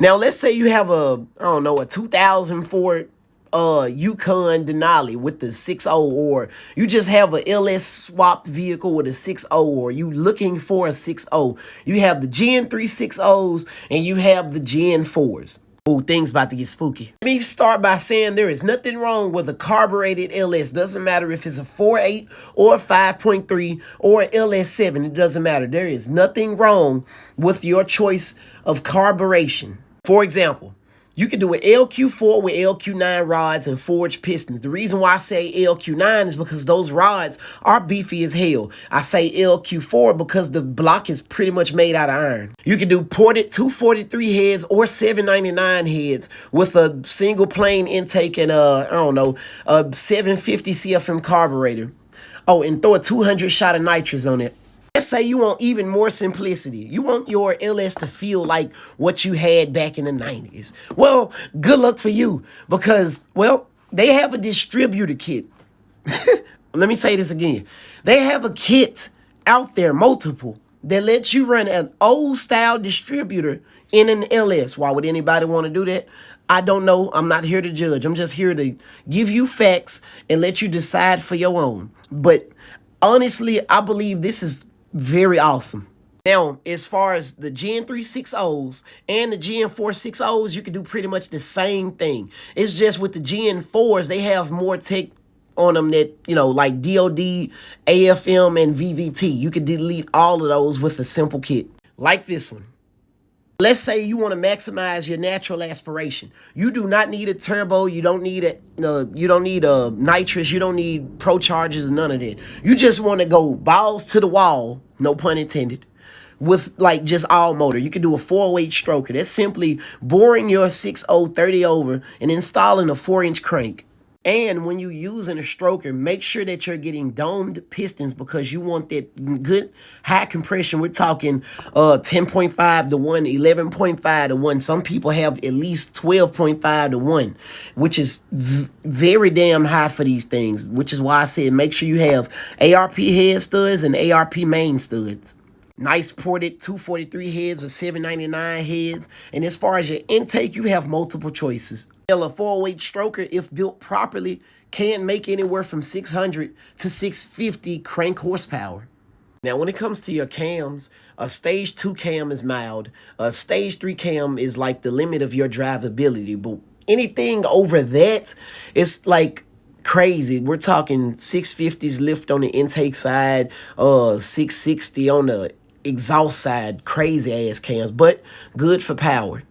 Now, let's say you have I don't know, a 2004 Yukon Denali with the 6.0, or you just have a LS swapped vehicle with a 6.0, or you looking for a 6.0. You have the Gen 3 6.0s and you have the Gen 4s. Oh, things about to get spooky. Let me start by saying there is nothing wrong with a carbureted LS. Doesn't matter if it's a 4.8 or a 5.3 or an LS7. It doesn't matter. There is nothing wrong with your choice of carburation. For example, you can do an LQ4 with LQ9 rods and forged pistons. The reason why I say LQ9 is because those rods are beefy as hell. I say LQ4 because the block is pretty much made out of iron. You can do ported 243 heads or 799 heads with a single plane intake and I don't know, a 750 CFM carburetor. Oh, and throw a 200 shot of nitrous on it. Let's say you want even more simplicity. You want your LS to feel like what you had back in the 90s. Well, good luck for you because, well, they have a distributor kit. Let me say this again. They have a kit out there, multiple, that lets you run an old style distributor in an LS. Why would anybody want to do that? I don't know. I'm not here to judge. I'm just here to give you facts and let you decide for your own. But honestly, I believe this is very awesome. Now, as far as the Gen 3 6.0s and the Gen 4 6.0s, you can do pretty much the same thing. It's just with the Gen 4s, they have more tech on them that, you know, like DOD, AFM, and VVT. You can delete all of those with a simple kit, like this one. Let's say you want to maximize your natural aspiration. You do not need a turbo. You don't need a nitrous. You don't need pro charges, none of that. You just want to go balls to the wall, no pun intended, with like just all motor. You can do a 408 stroker. That's simply boring your 6.0 30 over and installing a 4-inch crank. And when you're using a stroker, make sure that you're getting domed pistons because you want that good high compression. We're talking 10.5 to 1, 11.5 to 1. Some people have at least 12.5 to 1, which is very damn high for these things, which is why I said make sure you have ARP head studs and ARP main studs. Nice ported 243 heads or 799 heads. And as far as your intake, you have multiple choices. A 408 stroker, if built properly, can make anywhere from 600 to 650 crank horsepower. Now, when it comes to your cams, a stage 2 cam is mild. A stage 3 cam is like the limit of your drivability. But anything over that, it's like crazy. We're talking 650s lift on the intake side, 660 on the exhaust side, crazy ass cams, but good for power.